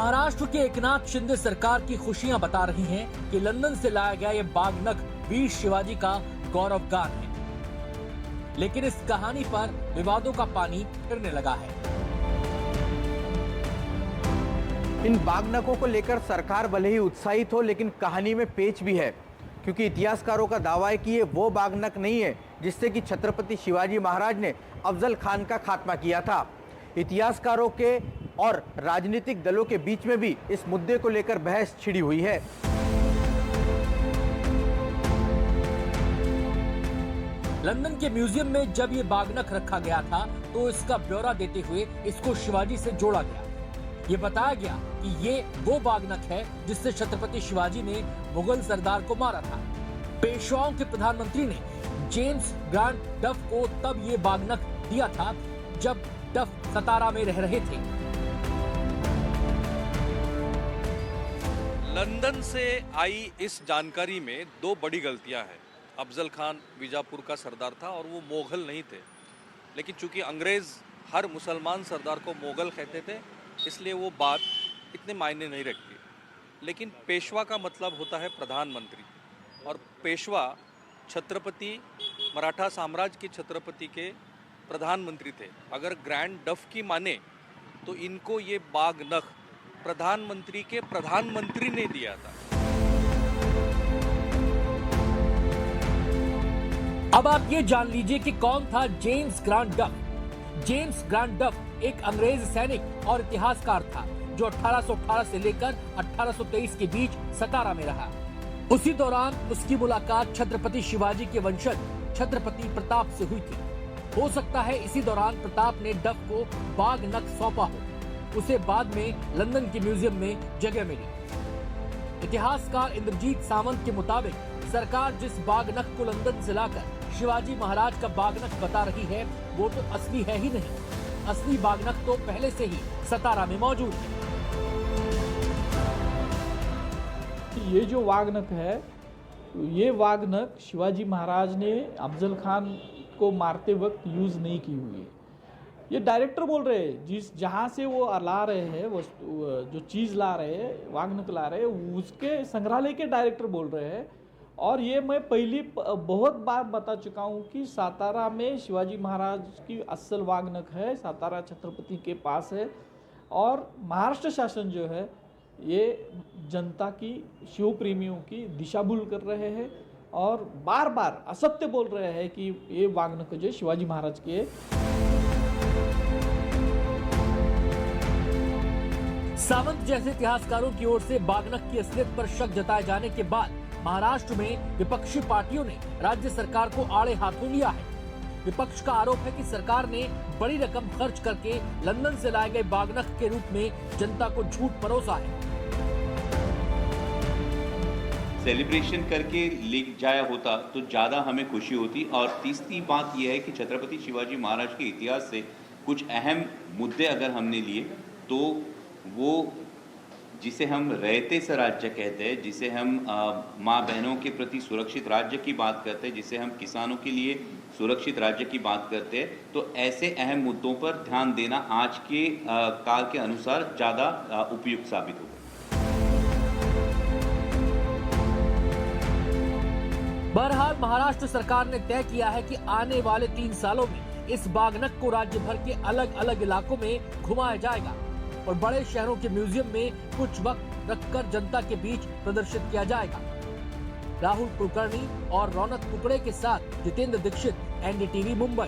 महाराष्ट्र के एकनाथ शिंदे सरकार की खुशियां बता रही हैं कि लंदन से लाया गया ये बागनक वीर शिवाजी का गौरव गान है, लेकिन इस कहानी पर विवादों का पानी फिरने लगा है। इन बागनकों को लेकर सरकार भले ही उत्साहित हो, लेकिन कहानी में पेच भी है, क्योंकि इतिहासकारों का दावा है कि ये वो बागनक नहीं है जिससे कि छत्रपति शिवाजी महाराज ने अफजल खान का खात्मा किया था। इतिहासकारों के और राजनीतिक दलों के बीच में भी इस मुद्दे को लेकर बहस छिड़ी हुई है। लंदन के म्यूजियम में जब ये बागनक रखा गया था तो इसका ब्यौरा देते हुए इसको शिवाजी से जोड़ा गया। ये बताया गया कि ये वो बागनक है जिससे छत्रपति शिवाजी ने मुगल सरदार को मारा था। पेशवाओं के प्रधानमंत्री ने जेम्स ग्रांट डफ को तब ये बागनक दिया था जब डफ सतारा में रह रहे थे। लंदन से आई इस जानकारी में दो बड़ी गलतियां हैं। अफजल खान बीजापुर का सरदार था और वो मोगल नहीं थे, लेकिन चूंकि अंग्रेज हर मुसलमान सरदार को मोगल कहते थे, इसलिए वो बात इतने मायने नहीं रखती। लेकिन पेशवा का मतलब होता है प्रधानमंत्री, और पेशवा छत्रपति मराठा साम्राज्य के छत्रपति के प्रधानमंत्री थे। अगर ग्रैंड डफ की माने तो इनको ये बागनक प्रधानमंत्री के प्रधानमंत्री ने दिया था। अब आप ये जान लीजिए कि कौन था जेम्स ग्रांट डफ। जेम्स ग्रांट डफ एक अंग्रेज सैनिक और इतिहासकार था जो 1818 से लेकर 1823 के बीच सतारा में रहा। उसी दौरान उसकी मुलाकात छत्रपति शिवाजी के वंशज छत्रपति प्रताप से हुई थी। हो सकता है इसी दौरान प्रताप ने डफ को बागनक सौंपा हो। उसे बाद में लंदन के म्यूजियम में जगह मिली। इतिहासकार इंद्रजीत सावंत के मुताबिक सरकार जिस बागनक को लंदन से लाकर शिवाजी महाराज का बागनक बता रही है वो तो असली है ही नहीं। असली बागनक तो पहले से ही सतारा में मौजूद है। ये जो वागनक है, ये वागनक शिवाजी महाराज ने अफजल खान को मारते वक्त यूज नहीं की हुई है। ये डायरेक्टर बोल रहे हैं, जिस जहाँ से वो ला रहे हैं, वो जो चीज़ ला रहे हैं, वागनक ला रहे हैं, उसके संग्रहालय के डायरेक्टर बोल रहे हैं। और ये मैं पहली बहुत बार बता चुका हूँ कि सातारा में शिवाजी महाराज की असल वागनक है, सातारा छत्रपति के पास है। और महाराष्ट्र शासन जो है ये जनता की, शिव प्रेमियों की दिशा भूल कर रहे हैं और बार बार असत्य बोल रहे हैं कि ये वागनक जो शिवाजी महाराज की है। सावंत जैसे इतिहासकारों की ओर से बागनक की असलियत पर शक जताए जाने के बाद महाराष्ट्र में विपक्षी पार्टियों ने राज्य सरकार को आड़े हाथों लिया है। विपक्ष का आरोप है कि सरकार ने बड़ी रकम खर्च करके लंदन से लाए गए बागनक के रूप में जनता को झूठ परोसा है। सेलिब्रेशन करके ले जाया होता तो ज़्यादा हमें खुशी होती। और तीसरी बात यह है कि छत्रपति शिवाजी महाराज के इतिहास से कुछ अहम मुद्दे अगर हमने लिए तो वो जिसे हम रहते से राज्य कहते हैं, जिसे हम माँ बहनों के प्रति सुरक्षित राज्य की बात करते हैं, जिसे हम किसानों के लिए सुरक्षित राज्य की बात करते हैं, तो ऐसे अहम मुद्दों पर ध्यान देना आज के काल के अनुसार ज़्यादा उपयुक्त साबित होगा। बहरहाल महाराष्ट्र सरकार ने तय किया है कि आने वाले 3 सालों में इस बागनक को राज्य भर के अलग अलग इलाकों में घुमाया जाएगा और बड़े शहरों के म्यूजियम में कुछ वक्त रखकर जनता के बीच प्रदर्शित किया जाएगा। राहुल कुलकर्णी और रौनक कुकड़े के साथ जितेंद्र दीक्षित, NDTV मुंबई।